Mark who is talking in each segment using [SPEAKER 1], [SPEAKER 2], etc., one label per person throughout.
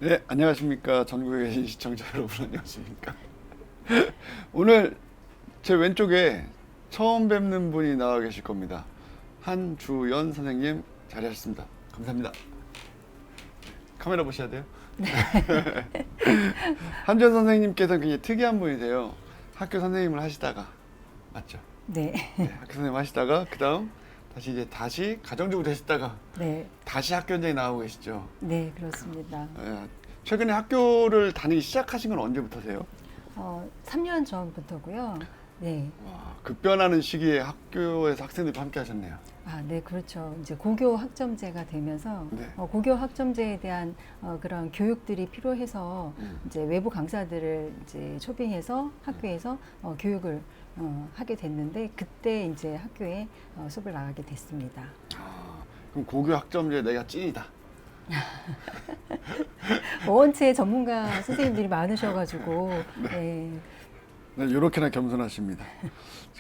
[SPEAKER 1] 네, 안녕하십니까. 전국에 계신 시청자 여러분 안녕하십니까. 오늘 제 왼쪽에 처음 뵙는 분이 나와 계실 겁니다. 한주연 선생님 자리하셨습니다. 감사합니다. 카메라 보셔야 돼요. 한주연 선생님께서는 굉장히 특이한 분이세요. 학교 선생님을 하시다가 맞죠?
[SPEAKER 2] 네.
[SPEAKER 1] 네, 학교 선생님 하시다가 그 다음 다시 가정주부 되셨다가
[SPEAKER 2] 네.
[SPEAKER 1] 다시 학교 현장에 나오고 계시죠.
[SPEAKER 2] 네, 그렇습니다.
[SPEAKER 1] 최근에 학교를 다니기 시작하신 건 언제부터세요?
[SPEAKER 2] 3년 전부터고요. 네.
[SPEAKER 1] 와, 급변하는 시기에 학교에서 학생들과 함께 하셨네요.
[SPEAKER 2] 네, 그렇죠. 이제 고교 학점제가 되면서
[SPEAKER 1] 네.
[SPEAKER 2] 고교 학점제에 대한 그런 교육들이 필요해서 이제 외부 강사들을 이제 초빙해서 학교에서 교육을 하게 됐는데 그때 이제 학교에 수업을 나가게 됐습니다.
[SPEAKER 1] 그럼 고교 학점제 내가 찐이다.
[SPEAKER 2] 원체 전문가 선생님들이 많으셔가지고 네.
[SPEAKER 1] 네, 이렇게나 겸손하십니다.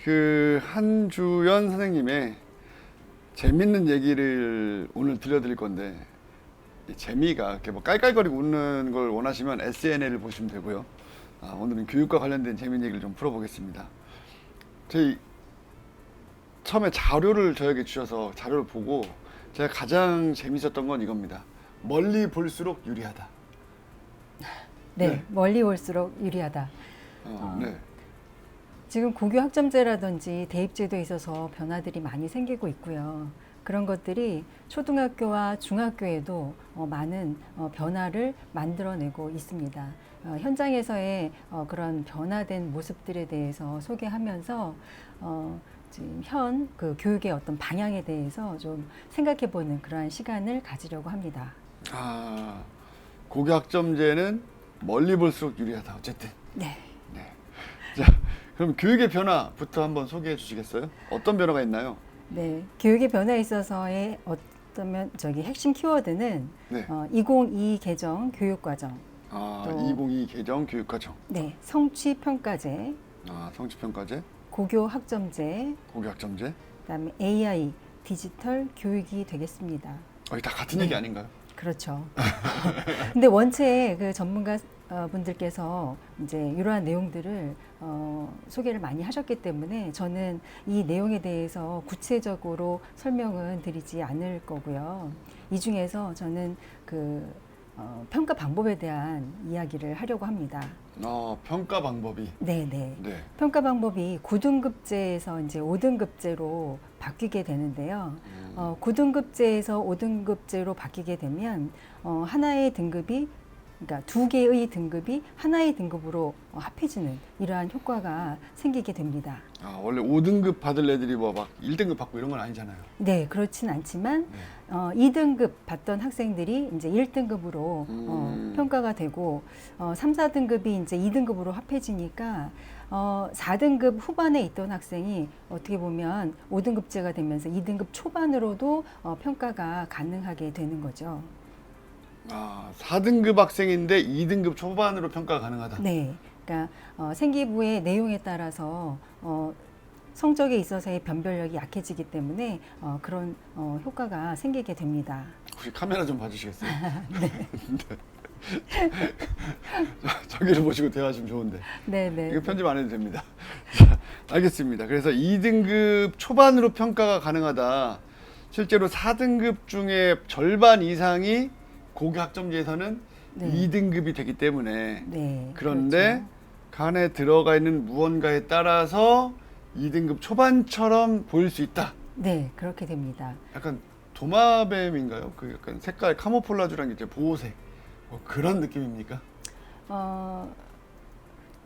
[SPEAKER 1] 그 한주연 선생님의 재밌는 얘기를 오늘 들려드릴 건데 이 재미가 이렇게 뭐 깔깔거리고 웃는 걸 원하시면 SNL을 보시면 되고요. 오늘은 교육과 관련된 재밌는 얘기를 좀 풀어보겠습니다. 저희 처음에 자료를 저에게 주셔서 자료를 보고 제가 가장 재밌었던 건 이겁니다. 멀리 볼수록 유리하다.
[SPEAKER 2] 네,
[SPEAKER 1] 네.
[SPEAKER 2] 멀리 올수록 유리하다.
[SPEAKER 1] 네.
[SPEAKER 2] 지금 고교 학점제라든지 대입제도에 있어서 변화들이 많이 생기고 있고요. 그런 것들이 초등학교와 중학교에도 많은 변화를 만들어내고 있습니다. 현장에서의 그런 변화된 모습들에 대해서 소개하면서 지금 그 교육의 어떤 방향에 대해서 좀 생각해보는 그러한 시간을 가지려고 합니다.
[SPEAKER 1] 고교 학점제는 멀리 볼수록 유리하다. 어쨌든.
[SPEAKER 2] 네.
[SPEAKER 1] 네. 자, 그럼 교육의 변화부터 한번 소개해 주시겠어요? 어떤 변화가 있나요?
[SPEAKER 2] 네, 교육의 변화에 있어서의 어떤 핵심 키워드는
[SPEAKER 1] 네.
[SPEAKER 2] 2022 개정 교육과정, 또
[SPEAKER 1] 2022 개정 교육과정.
[SPEAKER 2] 네, 성취평가제,
[SPEAKER 1] 성취평가제,
[SPEAKER 2] 고교 학점제,
[SPEAKER 1] 고교 학점제.
[SPEAKER 2] 그다음에 AI 디지털 교육이 되겠습니다.
[SPEAKER 1] 이게 다 같은 얘기 아닌가요?
[SPEAKER 2] 그렇죠. 근데 원체 그 전문가 분들께서 이제 이러한 내용들을 소개를 많이 하셨기 때문에 저는 이 내용에 대해서 구체적으로 설명은 드리지 않을 거고요. 이 중에서 저는 그 평가 방법에 대한 이야기를 하려고 합니다.
[SPEAKER 1] 평가 방법이.
[SPEAKER 2] 네네.
[SPEAKER 1] 네.
[SPEAKER 2] 평가 방법이 9등급제에서 이제 5등급제로 바뀌게 되는데요. 9등급제에서 5등급제로 바뀌게 되면 하나의 등급이 그러니까 두 개의 등급이 하나의 등급으로 합해지는 이러한 효과가 생기게 됩니다.
[SPEAKER 1] 원래 5등급 받을 애들이 뭐 막 1등급 받고 이런 건 아니잖아요.
[SPEAKER 2] 네, 그렇진 않지만 2등급 받던 학생들이 이제 1등급으로 평가가 되고 3, 4등급이 이제 2등급으로 합해지니까 4등급 후반에 있던 학생이 어떻게 보면 5등급제가 되면서 2등급 초반으로도 평가가 가능하게 되는 거죠.
[SPEAKER 1] 4등급 학생인데 2등급 초반으로 평가가 가능하다.
[SPEAKER 2] 네, 그러니까 생기부의 내용에 따라서 성적에 있어서의 변별력이 약해지기 때문에 그런 효과가 생기게 됩니다.
[SPEAKER 1] 혹시 카메라 좀 봐주시겠어요? 네. 저기를 보시고 대화하시면 좋은데.
[SPEAKER 2] 네네.
[SPEAKER 1] 이거 편집 안 해도 됩니다. 자, 알겠습니다. 그래서 2등급 초반으로 평가가 가능하다. 실제로 4등급 중에 절반 이상이 고교 학점제에서는
[SPEAKER 2] 네.
[SPEAKER 1] 2등급이 되기 때문에
[SPEAKER 2] 네,
[SPEAKER 1] 그런데
[SPEAKER 2] 그렇죠.
[SPEAKER 1] 그 안에 들어가 있는 무언가에 따라서 2등급 초반처럼 보일 수 있다.
[SPEAKER 2] 네, 그렇게 됩니다.
[SPEAKER 1] 약간 도마뱀인가요? 그 약간 색깔 카모플라주란 게 이제 보호색 뭐 그런 느낌입니까?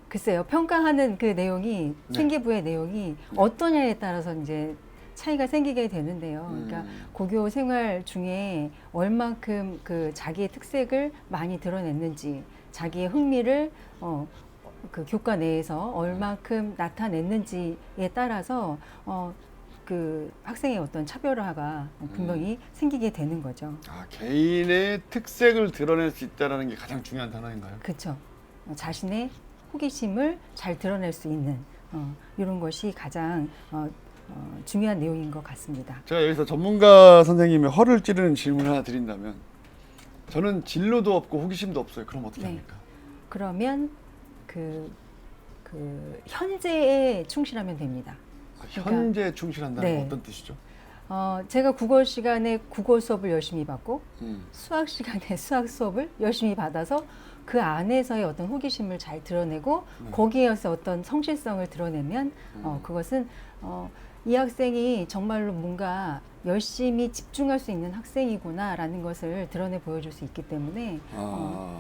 [SPEAKER 2] 글쎄요, 평가하는 그 내용이
[SPEAKER 1] 네.
[SPEAKER 2] 생기부의 내용이 어떠냐에 따라서 이제 차이가 생기게 되는데요. 그러니까 고교 생활 중에 얼만큼 그 자기의 특색을 많이 드러냈는지, 자기의 흥미를 그 교과 내에서 얼만큼 나타냈는지에 따라서 그 학생의 어떤 차별화가 분명히 생기게 되는 거죠.
[SPEAKER 1] 개인의 특색을 드러낼 수 있다는 게 가장 중요한 단어인가요?
[SPEAKER 2] 그렇죠. 자신의 호기심을 잘 드러낼 수 있는 이런 것이 가장 중요한 내용인 것 같습니다.
[SPEAKER 1] 제가 여기서 전문가 선생님의 허를 찌르는 질문을 하나 드린다면 저는 진로도 없고 호기심도 없어요. 그럼 어떻게
[SPEAKER 2] 네.
[SPEAKER 1] 합니까?
[SPEAKER 2] 그러면 현재에 충실하면 됩니다.
[SPEAKER 1] 현재 충실한다는
[SPEAKER 2] 네.
[SPEAKER 1] 건 어떤 뜻이죠?
[SPEAKER 2] 제가 국어 시간에 국어 수업을 열심히 받고
[SPEAKER 1] 음.
[SPEAKER 2] 수학 시간에 수학 수업을 열심히 받아서 그 안에서의 어떤 호기심을 잘 드러내고 거기에서 어떤 성실성을 드러내면 그것은 이 학생이 정말로 뭔가 열심히 집중할 수 있는 학생이구나라는 것을 드러내 보여줄 수 있기 때문에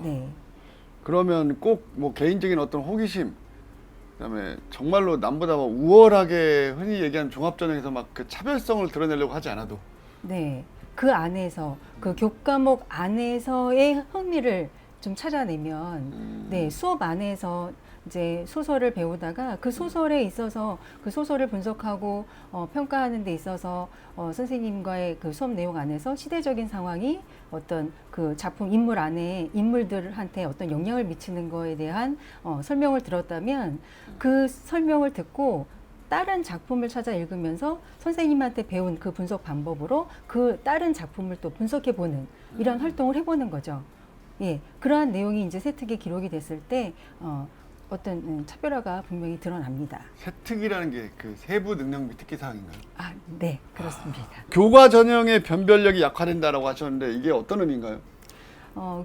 [SPEAKER 2] 네.
[SPEAKER 1] 그러면 꼭 뭐 개인적인 어떤 호기심, 그다음에 정말로 남보다 막 우월하게 흔히 얘기하는 종합전형에서 막 그 차별성을 드러내려고 하지 않아도
[SPEAKER 2] 네, 그 안에서 그 교과목 안에서의 흥미를 좀 찾아내면 네, 수업 안에서 이제 소설을 배우다가 그 소설에 있어서 그 소설을 분석하고 평가하는 데 있어서 선생님과의 그 수업 내용 안에서 시대적인 상황이 어떤 그 작품 인물 안에 인물들한테 어떤 영향을 미치는 거에 대한 설명을 들었다면 그 설명을 듣고 다른 작품을 찾아 읽으면서 선생님한테 배운 그 분석 방법으로 그 다른 작품을 또 분석해 보는 이런 활동을 해보는 거죠. 예, 그러한 내용이 이제 세특에 기록이 됐을 때 어떤 차별화가 분명히 드러납니다.
[SPEAKER 1] 세특이라는 게 그 세부 능력 및 특기 사항인가요?
[SPEAKER 2] 아, 네, 그렇습니다.
[SPEAKER 1] 교과 전형의 변별력이 약화된다라고 하셨는데 이게 어떤 의미인가요?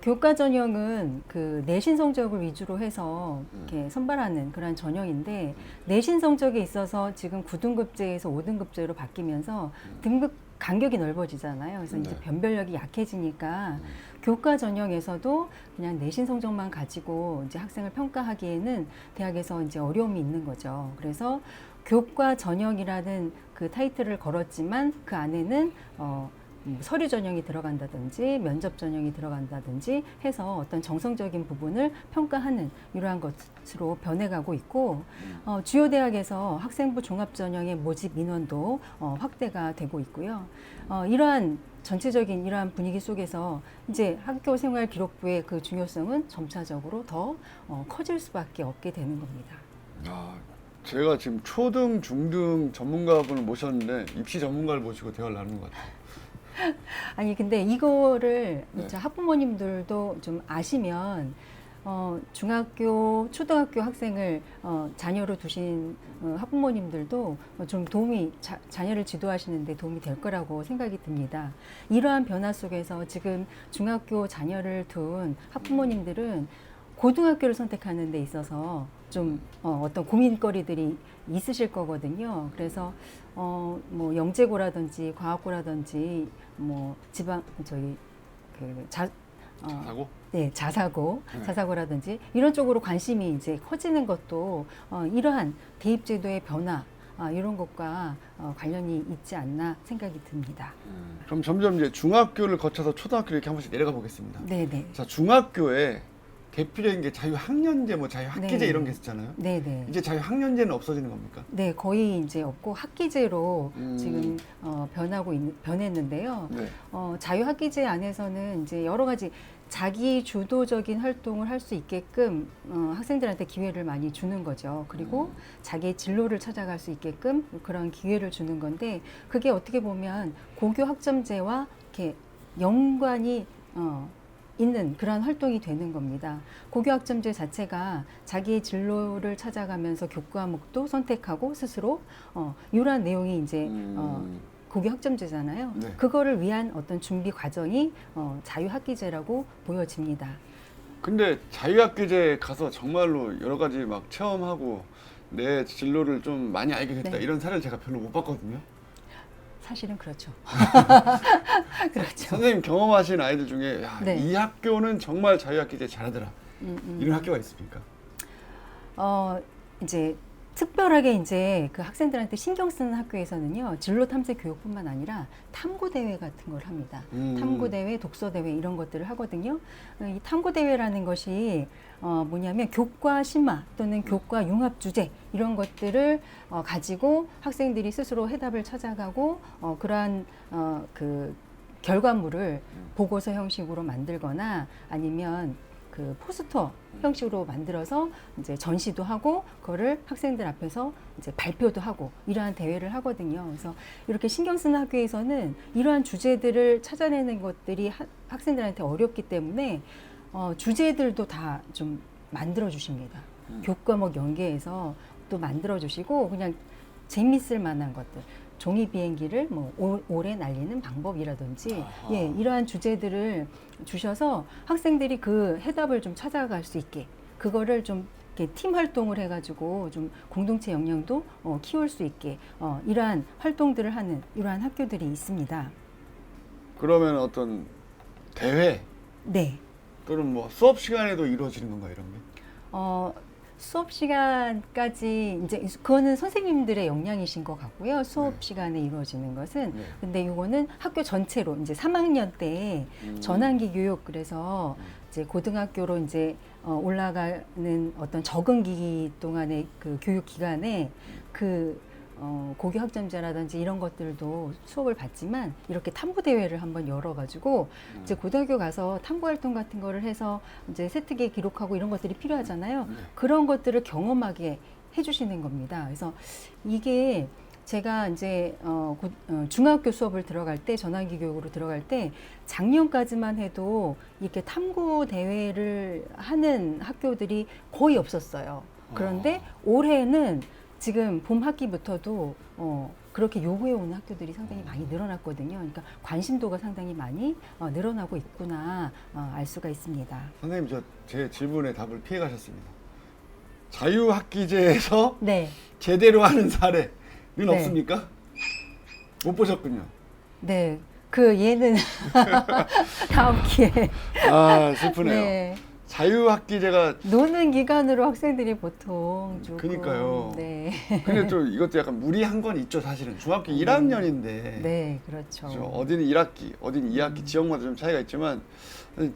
[SPEAKER 2] 교과 전형은 그 내신 성적을 위주로 해서 이렇게 선발하는 그런 전형인데 내신 성적에 있어서 지금 9등급제에서 5등급제로 바뀌면서 등급 간격이 넓어지잖아요. 그래서 이제 변별력이 약해지니까 교과 전형에서도 그냥 내신 성적만 가지고 이제 학생을 평가하기에는 대학에서 이제 어려움이 있는 거죠. 그래서 교과 전형이라는 그 타이틀을 걸었지만 그 안에는 서류 전형이 들어간다든지 면접 전형이 들어간다든지 해서 어떤 정성적인 부분을 평가하는 이러한 것으로 변해가고 있고 주요 대학에서 학생부 종합 전형의 모집 인원도 확대가 되고 있고요. 이러한 전체적인 이러한 분위기 속에서 이제 학교 생활 기록부의 그 중요성은 점차적으로 더 커질 수밖에 없게 되는 겁니다.
[SPEAKER 1] 제가 지금 초등, 중등 전문가분을 모셨는데 입시 전문가를 모시고 대화를 나누는 것 같아요.
[SPEAKER 2] 아니 근데 이거를
[SPEAKER 1] 네.
[SPEAKER 2] 학부모님들도 좀 아시면 중학교, 초등학교 학생을 자녀로 두신 학부모님들도 좀 도움이 자녀를 지도하시는데 도움이 될 거라고 생각이 듭니다. 이러한 변화 속에서 지금 중학교 자녀를 둔 학부모님들은 고등학교를 선택하는 데 있어서 좀 어떤 고민거리들이 있으실 거거든요. 그래서 뭐 영재고라든지 과학고라든지 뭐 지방
[SPEAKER 1] 자고?
[SPEAKER 2] 네, 자사고라든지 이런 쪽으로 관심이 이제 커지는 것도 이러한 대입제도의 변화 이런 것과 관련이 있지 않나 생각이 듭니다.
[SPEAKER 1] 그럼 점점 이제 중학교를 거쳐서 초등학교를 이렇게 한 번씩 내려가 보겠습니다.
[SPEAKER 2] 네네.
[SPEAKER 1] 자, 중학교에 대표적인 게 자유학년제, 뭐 자유학기제
[SPEAKER 2] 네.
[SPEAKER 1] 이런 게 있었잖아요.
[SPEAKER 2] 네네.
[SPEAKER 1] 이제 자유학년제는 없어지는 겁니까?
[SPEAKER 2] 네, 거의 이제 없고 학기제로 지금 변했는데요.
[SPEAKER 1] 네.
[SPEAKER 2] 자유학기제 안에서는 이제 여러 가지 자기 주도적인 활동을 할 수 있게끔 학생들한테 기회를 많이 주는 거죠. 그리고 자기의 진로를 찾아갈 수 있게끔 그런 기회를 주는 건데 그게 어떻게 보면 고교 학점제와 이렇게 연관이 있는 그런 활동이 되는 겁니다. 고교학점제 자체가 자기의 진로를 찾아가면서 교과목도 선택하고 스스로 이러한 내용이 이제 고교학점제잖아요.
[SPEAKER 1] 네.
[SPEAKER 2] 그거를 위한 어떤 준비 과정이 자유학기제라고 보여집니다.
[SPEAKER 1] 근데 자유학기제 가서 정말로 여러 가지 막 체험하고 내 진로를 좀 많이 알게 됐다
[SPEAKER 2] 네.
[SPEAKER 1] 이런 사례를 제가 별로 못 봤거든요.
[SPEAKER 2] 사실은 그렇죠. 그렇죠.
[SPEAKER 1] 선생님 경험하신 아이들 중에 야,
[SPEAKER 2] 네.
[SPEAKER 1] 이 학교는 정말 자유학기제 잘하더라. 이런 학교가 있습니까?
[SPEAKER 2] 이제 특별하게 이제 그 학생들한테 신경 쓰는 학교에서는요, 진로 탐색 교육뿐만 아니라 탐구 대회 같은 걸 합니다. 탐구 대회, 독서 대회 이런 것들을 하거든요. 이 탐구 대회라는 것이 뭐냐면 교과 심화 또는 교과 융합 주제 이런 것들을 가지고 학생들이 스스로 해답을 찾아가고 그러한 그 결과물을 보고서 형식으로 만들거나 아니면 그 포스터 형식으로 만들어서 이제 전시도 하고 그거를 학생들 앞에서 이제 발표도 하고 이러한 대회를 하거든요. 그래서 이렇게 신경 쓰는 학교에서는 이러한 주제들을 찾아내는 것들이 학생들한테 어렵기 때문에 주제들도 다 좀 만들어 주십니다. 교과목 연계해서 또 만들어 주시고 그냥 재밌을 만한 것들. 종이 비행기를 뭐 오래 날리는 방법이라든지 예, 이러한 주제들을 주셔서 학생들이 그 해답을 좀 찾아갈 수 있게 그거를 좀 이렇게 팀 활동을 해가지고 좀 공동체 역량도 키울 수 있게 이러한 활동들을 하는 이러한 학교들이 있습니다.
[SPEAKER 1] 그러면 어떤 대회
[SPEAKER 2] 네.
[SPEAKER 1] 또는 뭐 수업 시간에도 이루어지는 건가 이런 게?
[SPEAKER 2] 수업 시간까지 이제 그거는 선생님들의 역량이신 것 같고요. 수업
[SPEAKER 1] 네.
[SPEAKER 2] 시간에 이루어지는 것은
[SPEAKER 1] 네.
[SPEAKER 2] 근데 이거는 학교 전체로 이제 3학년 때 전환기 교육 그래서 이제 고등학교로 이제 올라가는 어떤 적응기 동안의 그 교육 기간에 그 고교 학점제라든지 이런 것들도 수업을 받지만 이렇게 탐구 대회를 한번 열어가지고 이제 고등학교 가서 탐구 활동 같은 거를 해서 이제 세특에 기록하고 이런 것들이 필요하잖아요. 그런 것들을 경험하게 해주시는 겁니다. 그래서 이게 제가 이제 중학교 수업을 들어갈 때 전환기 교육으로 들어갈 때 작년까지만 해도 이렇게 탐구 대회를 하는 학교들이 거의 없었어요. 그런데 올해는 지금 봄 학기부터도 그렇게 요구해 오는 학교들이 상당히 많이 늘어났거든요. 그러니까 관심도가 상당히 많이 늘어나고 있구나 알 수가 있습니다.
[SPEAKER 1] 선생님 제 질문에 답을 피해 가셨습니다. 자유학기제에서
[SPEAKER 2] 네.
[SPEAKER 1] 제대로 하는 사례는
[SPEAKER 2] 네.
[SPEAKER 1] 없습니까? 못 보셨군요.
[SPEAKER 2] 네. 그 예는 다음 기회에.
[SPEAKER 1] 아 슬프네요.
[SPEAKER 2] 네.
[SPEAKER 1] 자유학기제가
[SPEAKER 2] 노는 기간으로 학생들이 보통 조금.
[SPEAKER 1] 그러니까요.
[SPEAKER 2] 네.
[SPEAKER 1] 근데 또 이것도 약간 무리한 건 있죠 사실은. 중학교 1학년인데
[SPEAKER 2] 네, 그렇죠.
[SPEAKER 1] 어디는 1학기, 어디는 2학기 지역마다 좀 차이가 있지만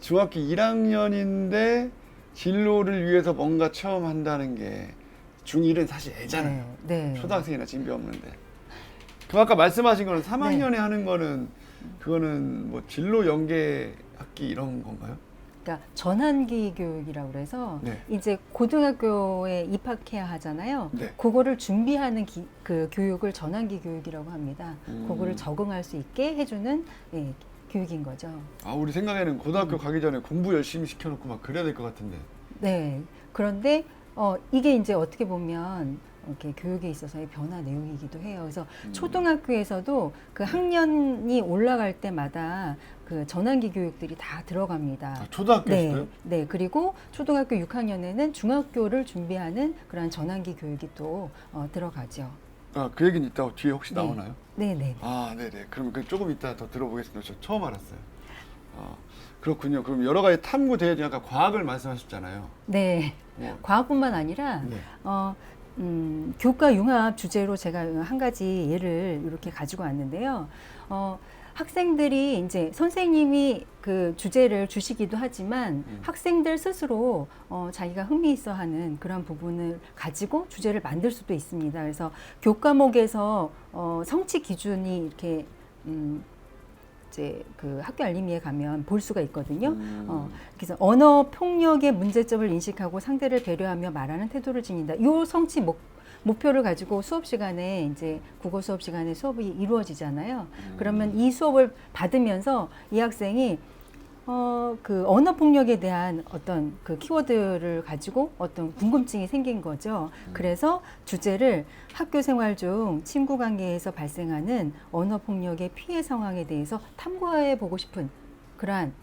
[SPEAKER 1] 중학교 1학년인데 진로를 위해서 뭔가 체험한다는 게 중1은 사실 애잖아요.
[SPEAKER 2] 네. 네.
[SPEAKER 1] 초등학생이나 진비 없는데. 그 아까 말씀하신 거는 3학년에
[SPEAKER 2] 네.
[SPEAKER 1] 하는 거는 그거는 뭐 진로 연계 학기 이런 건가요?
[SPEAKER 2] 그러니까 전환기 교육이라고 그래서
[SPEAKER 1] 네.
[SPEAKER 2] 이제 고등학교에 입학해야 하잖아요.
[SPEAKER 1] 네.
[SPEAKER 2] 그거를 준비하는 그 교육을 전환기 교육이라고 합니다. 그거를 적응할 수 있게 해주는 예, 교육인 거죠.
[SPEAKER 1] 아 우리 생각에는 고등학교 가기 전에 공부 열심히 시켜놓고 막 그래야 될 것 같은데.
[SPEAKER 2] 네. 그런데 이게 이제 어떻게 보면 이렇게 교육에 있어서의 변화 내용이기도 해요. 그래서 초등학교에서도 그 학년이 올라갈 때마다 그 전환기 교육들이 다 들어갑니다.
[SPEAKER 1] 아, 초등학교에서요?
[SPEAKER 2] 네, 네. 그리고 초등학교 6학년에는 중학교를 준비하는 그런 전환기 교육이 또 들어가죠.
[SPEAKER 1] 아, 그 얘기는 이따 뒤에 혹시
[SPEAKER 2] 네.
[SPEAKER 1] 나오나요?
[SPEAKER 2] 네, 네.
[SPEAKER 1] 아, 네네. 그럼 그 조금 이따 더 들어보겠습니다. 저 처음 알았어요. 그렇군요. 그럼 여러 가지 탐구 대회 중에 아까 과학을 말씀하셨잖아요.
[SPEAKER 2] 네. 과학뿐만 아니라
[SPEAKER 1] 네.
[SPEAKER 2] 교과 융합 주제로 제가 한 가지 예를 이렇게 가지고 왔는데요. 학생들이 이제 선생님이 그 주제를 주시기도 하지만 학생들 스스로 자기가 흥미 있어 하는 그런 부분을 가지고 주제를 만들 수도 있습니다. 그래서 교과목에서 성취 기준이 이렇게 이제 그 학교 알림이에 가면 볼 수가 있거든요. 그래서 언어 폭력의 문제점을 인식하고 상대를 배려하며 말하는 태도를 지닌다. 요 성취 목표를 가지고 수업 시간에 이제 국어 수업 시간에 수업이 이루어지잖아요. 그러면 이 수업을 받으면서 이 학생이 그 언어 폭력에 대한 어떤 그 키워드를 가지고 어떤 궁금증이 생긴 거죠. 그래서 주제를 학교 생활 중 친구 관계에서 발생하는 언어 폭력의 피해 상황에 대해서 탐구해 보고 싶은 그러한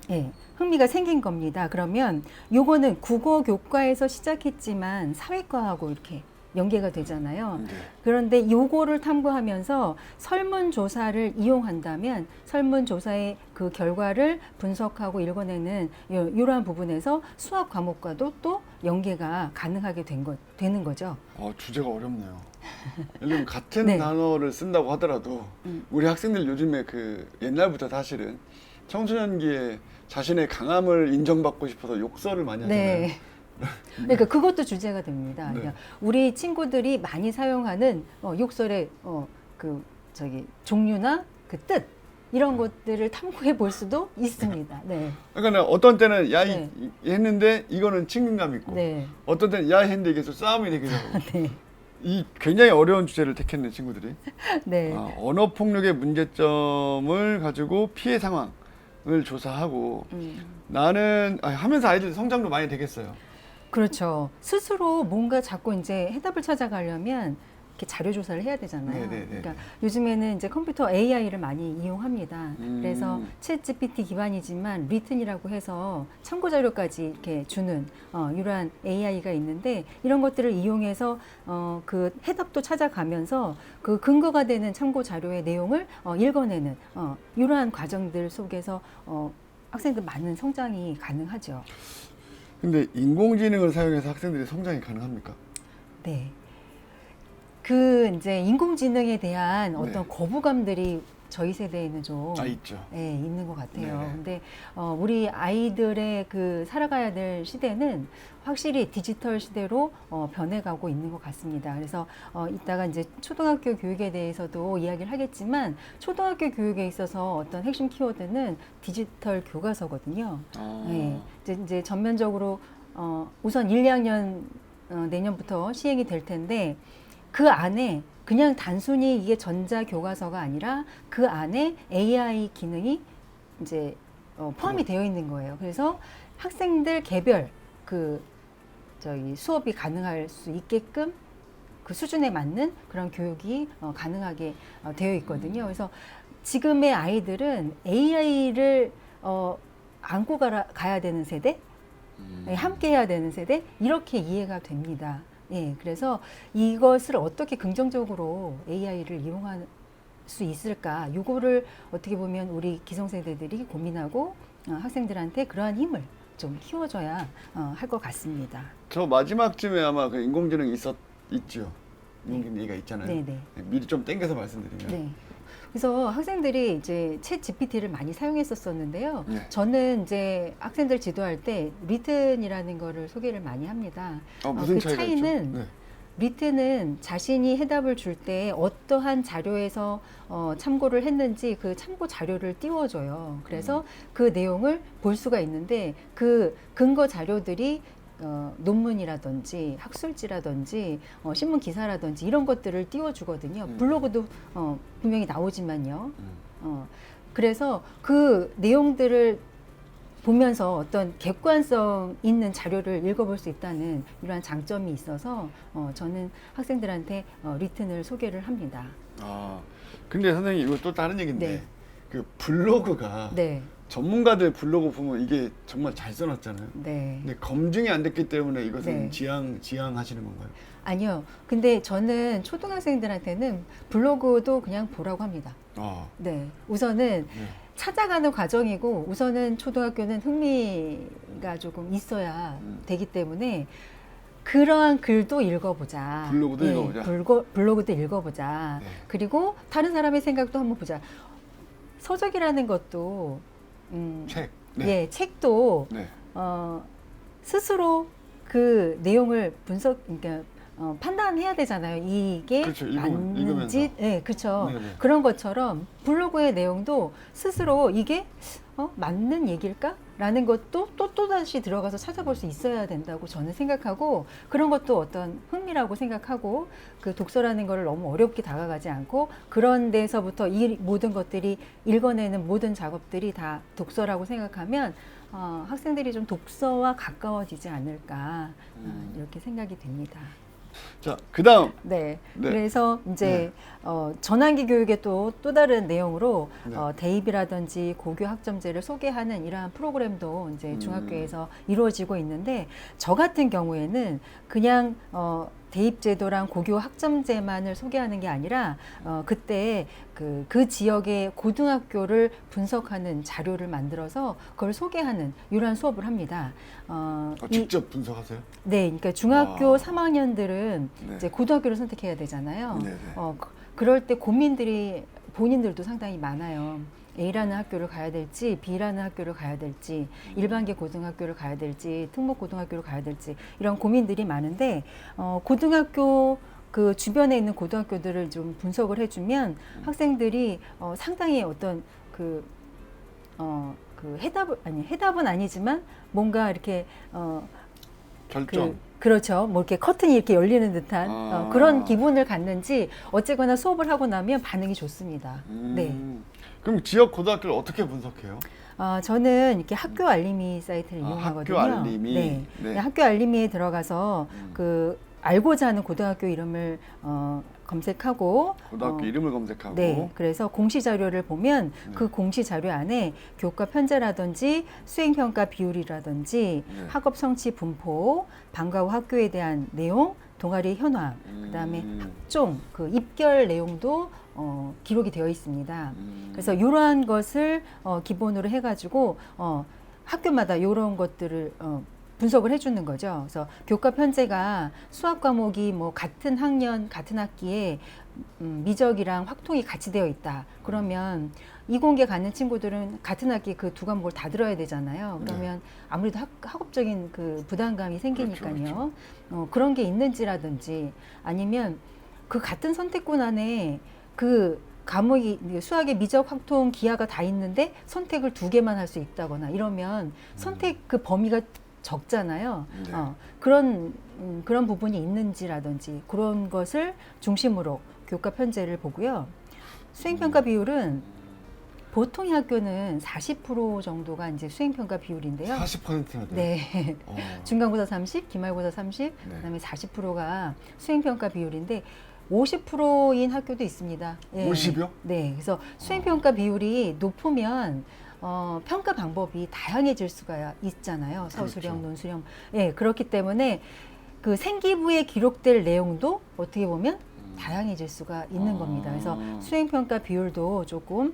[SPEAKER 2] 예, 흥미가 생긴 겁니다. 그러면 요거는 국어 교과에서 시작했지만 사회과하고 이렇게 연계가 되잖아요.
[SPEAKER 1] 네.
[SPEAKER 2] 그런데 요거를 탐구하면서 설문조사를 이용한다면 설문조사의 그 결과를 분석하고 읽어내는 이러한 부분에서 수학 과목과도 또 연계가 가능하게 되는 거죠.
[SPEAKER 1] 주제가 어렵네요. 예를 들면 같은
[SPEAKER 2] 네.
[SPEAKER 1] 단어를 쓴다고 하더라도 우리 학생들 요즘에 그 옛날부터 사실은 청소년기에 자신의 강함을 인정받고 싶어서 욕설을 많이 하잖아요.
[SPEAKER 2] 네. 그러니까 그것도 주제가 됩니다.
[SPEAKER 1] 네.
[SPEAKER 2] 그러니까 우리 친구들이 많이 사용하는 욕설의 종류나 그 뜻 이런 것들을 탐구해 볼 수도 있습니다. 네.
[SPEAKER 1] 그러니까 어떤 때는 야
[SPEAKER 2] 네.
[SPEAKER 1] 했는데 이거는 친근감 있고
[SPEAKER 2] 네.
[SPEAKER 1] 어떤 때는 야 했는데 이게 또 싸움이 되기도 하고
[SPEAKER 2] 네.
[SPEAKER 1] 이 굉장히 어려운 주제를 택했네 친구들이.
[SPEAKER 2] 네.
[SPEAKER 1] 언어 폭력의 문제점을 가지고 피해 상황을 조사하고 나는 하면서 아이들 성장도 많이 되겠어요.
[SPEAKER 2] 그렇죠. 스스로 뭔가 자꾸 이제 해답을 찾아가려면 이렇게 자료 조사를 해야 되잖아요.
[SPEAKER 1] 네네네.
[SPEAKER 2] 그러니까 요즘에는 이제 컴퓨터 AI를 많이 이용합니다. 그래서 챗 GPT 기반이지만 리튼이라고 해서 참고 자료까지 이렇게 주는 이러한 AI가 있는데 이런 것들을 이용해서 그 해답도 찾아가면서 그 근거가 되는 참고 자료의 내용을 읽어내는 이러한 과정들 속에서 학생들 많은 성장이 가능하죠.
[SPEAKER 1] 근데 인공지능을 사용해서 학생들이 성장이 가능합니까?
[SPEAKER 2] 네. 그 이제 인공지능에 대한 어떤
[SPEAKER 1] 네.
[SPEAKER 2] 거부감들이 저희 세대에는 좀
[SPEAKER 1] 있죠.
[SPEAKER 2] 예, 있는 것 같아요.
[SPEAKER 1] 네네.
[SPEAKER 2] 근데 우리 아이들의 그 살아가야 될 시대는 확실히 디지털 시대로 변해가고 있는 것 같습니다. 그래서 이따가 이제 초등학교 교육에 대해서도 이야기를 하겠지만 초등학교 교육에 있어서 어떤 핵심 키워드는 디지털 교과서거든요. 예, 이제 전면적으로 우선 1, 2학년 내년부터 시행이 될 텐데 그 안에 그냥 단순히 이게 전자 교과서가 아니라 그 안에 AI 기능이 이제 포함이 되어 있는 거예요. 그래서 학생들 개별 그 저희 수업이 가능할 수 있게끔 그 수준에 맞는 그런 교육이 가능하게 되어 있거든요. 그래서 지금의 아이들은 AI를 안고 가야 되는 세대, 함께 해야 되는 세대 이렇게 이해가 됩니다. 예, 그래서 이것을 어떻게 긍정적으로 AI를 이용할 수 있을까? 요거를 어떻게 보면 우리 기성세대들이 고민하고 학생들한테 그러한 힘을 좀 키워줘야 할 것 같습니다.
[SPEAKER 1] 저 마지막쯤에 아마 그 인공지능이 있죠. 인공지능 얘기가 있잖아요.
[SPEAKER 2] 네네.
[SPEAKER 1] 미리 좀 땡겨서 말씀드리면.
[SPEAKER 2] 네. 그래서 학생들이 이제 챗 GPT를 많이 사용했었었는데요.
[SPEAKER 1] 네.
[SPEAKER 2] 저는 이제 학생들 지도할 때 리튼이라는 거를 소개를 많이 합니다.
[SPEAKER 1] 무슨
[SPEAKER 2] 그
[SPEAKER 1] 차이가
[SPEAKER 2] 차이는
[SPEAKER 1] 있죠? 네.
[SPEAKER 2] 리튼은 자신이 해답을 줄 때 어떠한 자료에서 참고를 했는지 그 참고 자료를 띄워줘요. 그래서 그 내용을 볼 수가 있는데 그 근거 자료들이 논문이라든지 학술지라든지 신문 기사라든지 이런 것들을 띄워주거든요. 블로그도 분명히 나오지만요. 그래서 그 내용들을 보면서 어떤 객관성 있는 자료를 읽어볼 수 있다는 이러한 장점이 있어서 저는 학생들한테 리튼을 소개를 합니다.
[SPEAKER 1] 근데 선생님 이거 또 다른 얘기인데
[SPEAKER 2] 네.
[SPEAKER 1] 그 블로그가
[SPEAKER 2] 네,
[SPEAKER 1] 전문가들 블로그 보면 이게 정말 잘 써놨잖아요.
[SPEAKER 2] 네.
[SPEAKER 1] 근데 검증이 안 됐기 때문에 이것은
[SPEAKER 2] 네.
[SPEAKER 1] 지양하시는 건가요?
[SPEAKER 2] 아니요. 근데 저는 초등학생들한테는 블로그도 그냥 보라고 합니다. 네. 우선은 찾아가는 과정이고 우선은 초등학교는 흥미가 조금 있어야 되기 때문에 그러한 글도 읽어보자.
[SPEAKER 1] 블로그도 읽어보자.
[SPEAKER 2] 블로그도 읽어보자.
[SPEAKER 1] 네.
[SPEAKER 2] 그리고 다른 사람의 생각도 한번 보자. 서적이라는 것도
[SPEAKER 1] 책.
[SPEAKER 2] 예, 책도
[SPEAKER 1] 네.
[SPEAKER 2] 스스로 그 내용을 그러니까 판단해야 되잖아요. 이게
[SPEAKER 1] 그렇죠.
[SPEAKER 2] 맞는지,
[SPEAKER 1] 읽으면서.
[SPEAKER 2] 네, 그렇죠.
[SPEAKER 1] 네네.
[SPEAKER 2] 그런 것처럼 블로그의 내용도 스스로 이게 맞는 얘기일까? 라는 것도 또 다시 들어가서 찾아볼 수 있어야 된다고 저는 생각하고 그런 것도 어떤 흥미라고 생각하고 그 독서라는 거를 너무 어렵게 다가가지 않고 그런 데서부터 이 모든 것들이 읽어내는 모든 작업들이 다 독서라고 생각하면 학생들이 좀 독서와 가까워지지 않을까 이렇게 생각이 됩니다.
[SPEAKER 1] 자, 그다음.
[SPEAKER 2] 네.
[SPEAKER 1] 네.
[SPEAKER 2] 그래서 이제 전환기 교육의 또 다른 내용으로
[SPEAKER 1] 네.
[SPEAKER 2] 대입이라든지 고교 학점제를 소개하는 이러한 프로그램도 이제 중학교에서 이루어지고 있는데 저 같은 경우에는 그냥 대입제도랑 고교 학점제만을 소개하는 게 아니라 그때 그 지역의 고등학교를 분석하는 자료를 만들어서 그걸 소개하는 이러한 수업을 합니다.
[SPEAKER 1] 직접 분석하세요?
[SPEAKER 2] 네, 그러니까 중학교
[SPEAKER 1] 와.
[SPEAKER 2] 3학년들은
[SPEAKER 1] 네.
[SPEAKER 2] 이제 고등학교를 선택해야 되잖아요.
[SPEAKER 1] 네네.
[SPEAKER 2] 그럴 때 고민들이 본인들도 상당히 많아요. A라는 학교를 가야 될지, B라는 학교를 가야 될지, 일반계 고등학교를 가야 될지, 특목 고등학교를 가야 될지 이런 고민들이 많은데 고등학교 그 주변에 있는 고등학교들을 좀 분석을 해주면 학생들이 상당히 어떤 해답은 아니지만 뭔가 이렇게
[SPEAKER 1] 결정.
[SPEAKER 2] 그렇죠. 뭐 이렇게 커튼이 이렇게 열리는 듯한
[SPEAKER 1] 아.
[SPEAKER 2] 그런 기분을 갖는지 어쨌거나 수업을 하고 나면 반응이 좋습니다. 네.
[SPEAKER 1] 그럼 지역 고등학교를 어떻게 분석해요?
[SPEAKER 2] 저는 이렇게 학교 알림이 사이트를 이용하거든요.
[SPEAKER 1] 학교 알림이.
[SPEAKER 2] 네.
[SPEAKER 1] 네.
[SPEAKER 2] 학교 알림이에 들어가서 그 알고자 하는 고등학교 이름을 검색하고
[SPEAKER 1] 고등학교 이름을 검색하고.
[SPEAKER 2] 네, 그래서 공시 자료를 보면 그 공시 자료 안에 교과 편제라든지 수행평가 비율이라든지
[SPEAKER 1] 네.
[SPEAKER 2] 학업 성취 분포, 방과 후 학교에 대한 내용, 동아리 현황, 그다음에 학종, 그 입결 내용도 기록이 되어 있습니다. 그래서 이러한 것을 기본으로 해가지고 학교마다 이런 것들을 분석을 해주는 거죠. 그래서 교과 편제가 수학 과목이 뭐 같은 학년, 같은 학기에 미적이랑 확통이 같이 되어 있다. 그러면 이공계 가는 친구들은 같은 학기 그 두 과목을 다 들어야 되잖아요. 그러면 아무래도 학업적인 그 부담감이 생기니까요.
[SPEAKER 1] 그렇죠.
[SPEAKER 2] 그런 게 있는지라든지 아니면 그 같은 선택권 안에 그 과목이 수학의 미적, 확통, 기하가 다 있는데 선택을 2개만 할 수 있다거나 이러면 선택 그 범위가 적잖아요.
[SPEAKER 1] 네.
[SPEAKER 2] 그런 부분이 있는지라든지 그런 것을 중심으로 교과 편제를 보고요. 수행평가 비율은 보통의 학교는 40% 정도가 이제 수행평가 비율인데요.
[SPEAKER 1] 40%나 돼요?
[SPEAKER 2] 네. 중간고사 30, 기말고사 30,
[SPEAKER 1] 네.
[SPEAKER 2] 그다음에 40%가 수행평가 비율인데 50%인 학교도 있습니다. 예.
[SPEAKER 1] 50요?
[SPEAKER 2] 네. 그래서 수행평가 비율이 높으면 평가 방법이 다양해질 수가 있잖아요. 서술형,
[SPEAKER 1] 그렇죠.
[SPEAKER 2] 논술형. 예, 그렇기 때문에 그 생기부에 기록될 내용도 어떻게 보면 다양해질 수가 있는 겁니다. 그래서 수행평가 비율도 조금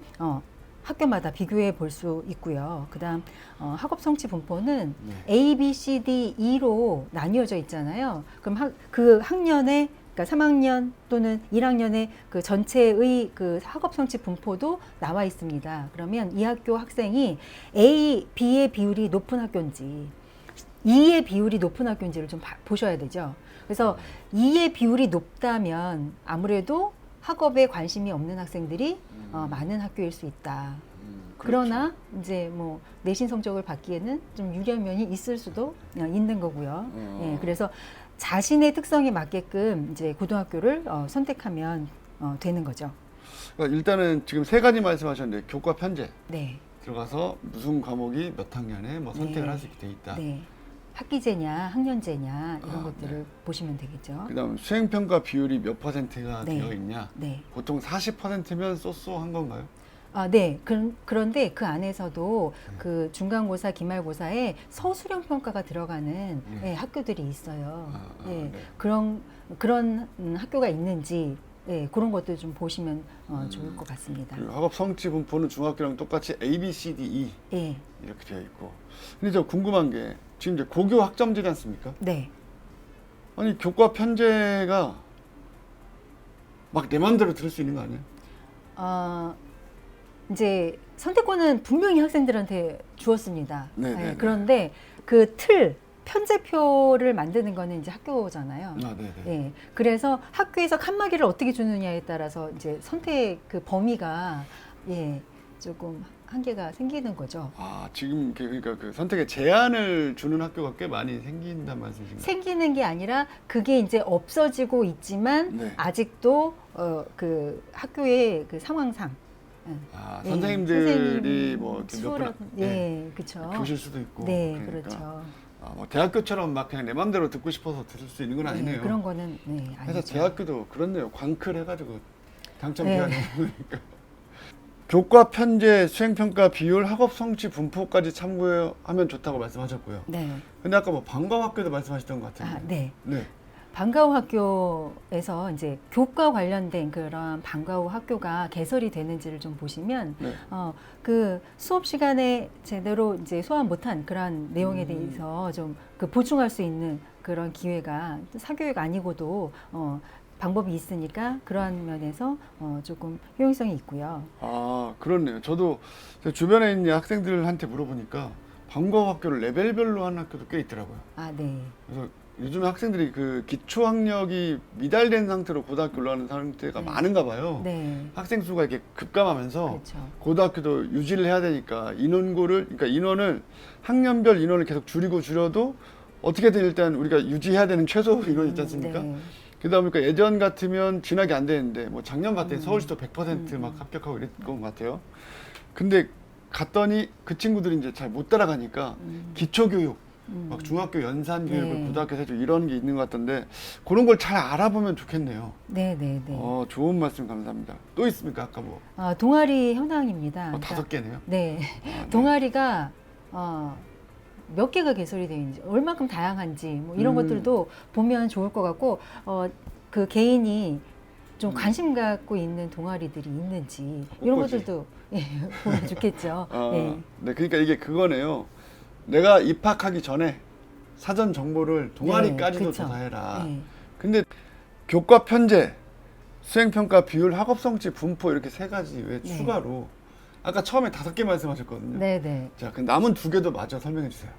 [SPEAKER 2] 학교마다 비교해 볼 수 있고요. 그다음 학업 성취 분포는 A, B, C, D, E로 나뉘어져 있잖아요. 그럼 그 학년에 그러니까 3학년 또는 1학년의 그 전체의 그 학업 성취 분포도 나와 있습니다. 그러면 이 학교 학생이 A, B의 비율이 높은 학교인지 E의 비율이 높은 학교인지를 좀 보셔야 되죠. 그래서 E의 비율이 높다면 아무래도 학업에 관심이 없는 학생들이 많은 학교일 수 있다. 그러나 이제 뭐 내신 성적을 받기에는 좀 유리한 면이 있을 수도 있는 거고요. 예, 그래서 자신의 특성에 맞게끔 이제 고등학교를 선택하면 되는 거죠.
[SPEAKER 1] 그러니까 일단은 지금 3가지 말씀하셨는데 교과 편제
[SPEAKER 2] 네.
[SPEAKER 1] 들어가서 무슨 과목이 몇 학년에 뭐 선택을
[SPEAKER 2] 네.
[SPEAKER 1] 할 수 있게 돼 있다.
[SPEAKER 2] 네. 학기제냐, 학년제냐 이런 것들을 보시면 되겠죠.
[SPEAKER 1] 그다음 수행평가 비율이 몇 %가
[SPEAKER 2] 네.
[SPEAKER 1] 되어 있냐.
[SPEAKER 2] 네.
[SPEAKER 1] 보통 40%면 쏘쏘한 건가요?
[SPEAKER 2] 네. 그런데 그 안에서도 그 중간고사, 기말고사에 서술형 평가가 들어가는 학교들이 있어요. 예.
[SPEAKER 1] 네.
[SPEAKER 2] 그런 학교가 있는지 그런 것도 좀 보시면 좋을 것 같습니다.
[SPEAKER 1] 그리고 학업 성취 분포는 중학교랑 똑같이 A, B, C, D, E
[SPEAKER 2] 예.
[SPEAKER 1] 이렇게 되어 있고. 근데 저 궁금한 게 지금 이제 고교 학점제지 않습니까?
[SPEAKER 2] 네.
[SPEAKER 1] 아니 교과 편제가 막 내 마음대로 들을 수 있는 거 아니에요?
[SPEAKER 2] 이제 선택권은 분명히 학생들한테 주었습니다.
[SPEAKER 1] 네.
[SPEAKER 2] 그런데 그 편제표를 만드는 거는 이제 학교잖아요.
[SPEAKER 1] 네네.
[SPEAKER 2] 예. 그래서 학교에서 칸막이를 어떻게 주느냐에 따라서 이제 선택 그 범위가 조금 한계가 생기는 거죠.
[SPEAKER 1] 지금 그러니까 그 선택에 제한을 주는 학교가 꽤 많이 생긴다는 말씀이신가요?
[SPEAKER 2] 생기는 게 아니라 그게 이제 없어지고 있지만
[SPEAKER 1] 네.
[SPEAKER 2] 아직도 그 학교의 그 상황상
[SPEAKER 1] 선생님들이 뭐 이렇게 몇 분,
[SPEAKER 2] 그렇죠.
[SPEAKER 1] 교실 수도 있고.
[SPEAKER 2] 네,
[SPEAKER 1] 그러니까.
[SPEAKER 2] 그렇죠.
[SPEAKER 1] 뭐 대학교처럼 막 그냥 내 마음대로 듣고 싶어서 들을 수 있는 건 아니네요.
[SPEAKER 2] 그런 거는
[SPEAKER 1] 그래서
[SPEAKER 2] 아니죠.
[SPEAKER 1] 대학교도 그렇네요. 광클 해가지고 당첨
[SPEAKER 2] 네.
[SPEAKER 1] 기한이 오니까. 교과 편제, 수행평가 비율, 학업 성취 분포까지 참고하면 좋다고 말씀하셨고요.
[SPEAKER 2] 네.
[SPEAKER 1] 근데 아까 뭐 방과학교도 말씀하셨던 것 같은데.
[SPEAKER 2] 네.
[SPEAKER 1] 네.
[SPEAKER 2] 방과 후 학교에서 이제 교과 관련된 그런 방과 후 학교가 개설이 되는지를 좀 보시면
[SPEAKER 1] 네.
[SPEAKER 2] 그 수업 시간에 제대로 이제 소화 못한 그런 내용에 대해서 좀 그 보충할 수 있는 그런 기회가 사교육 아니고도 방법이 있으니까 그러한 면에서 조금 효용성이 있고요.
[SPEAKER 1] 그렇네요. 저도 제 주변에 있는 학생들한테 물어보니까 방과후 학교를 레벨별로 하는 학교도 꽤 있더라고요.
[SPEAKER 2] 네.
[SPEAKER 1] 그래서 요즘에 학생들이 그 기초 학력이 미달된 상태로 고등학교 올라가는 상태가
[SPEAKER 2] 네.
[SPEAKER 1] 많은가 봐요.
[SPEAKER 2] 네.
[SPEAKER 1] 학생 수가 이렇게 급감하면서
[SPEAKER 2] 그렇죠.
[SPEAKER 1] 고등학교도 유지를 해야 되니까 그러니까 인원을 학년별 인원을 계속 줄여도 어떻게든 일단 우리가 유지해야 되는 최소 인원 있지 않습니까?
[SPEAKER 2] 네.
[SPEAKER 1] 그러다 보니까 예전 같으면 진학이 안 되는데 뭐 작년 봤더니 서울시도 100% 합격하고 이랬던 것 같아요. 근데 갔더니 그 친구들이 이제 잘 못 따라가니까 기초교육, 막 중학교 연산 교육을
[SPEAKER 2] 네.
[SPEAKER 1] 고등학교에서 해주고 이런 게 있는 것 같던데 그런 걸 잘 알아보면 좋겠네요.
[SPEAKER 2] 네, 네, 네.
[SPEAKER 1] 좋은 말씀 감사합니다. 또 있습니까? 아까 뭐
[SPEAKER 2] 동아리 현황입니다.
[SPEAKER 1] 5개네요.
[SPEAKER 2] 네.
[SPEAKER 1] 네.
[SPEAKER 2] 동아리가 몇 개가 개설이 되어 있는지, 얼마큼 다양한지 뭐 이런 것들도 보면 좋을 것 같고 그 개인이 좀 관심 갖고 있는 동아리들이 있는지 이런
[SPEAKER 1] 꽃꽂이.
[SPEAKER 2] 것들도 예, 보면 좋겠죠. 네.
[SPEAKER 1] 네, 그러니까 이게 그거네요. 내가 입학하기 전에 사전 정보를 동아리까지도
[SPEAKER 2] 네, 그쵸.
[SPEAKER 1] 조사해라.
[SPEAKER 2] 네.
[SPEAKER 1] 근데 교과 편제, 수행평가 비율, 학업성취, 분포 이렇게 3가지 외에
[SPEAKER 2] 네.
[SPEAKER 1] 추가로 아까 처음에 5개 말씀하셨거든요.
[SPEAKER 2] 네, 네.
[SPEAKER 1] 자, 그 남은 2개도 마저 설명해 주세요.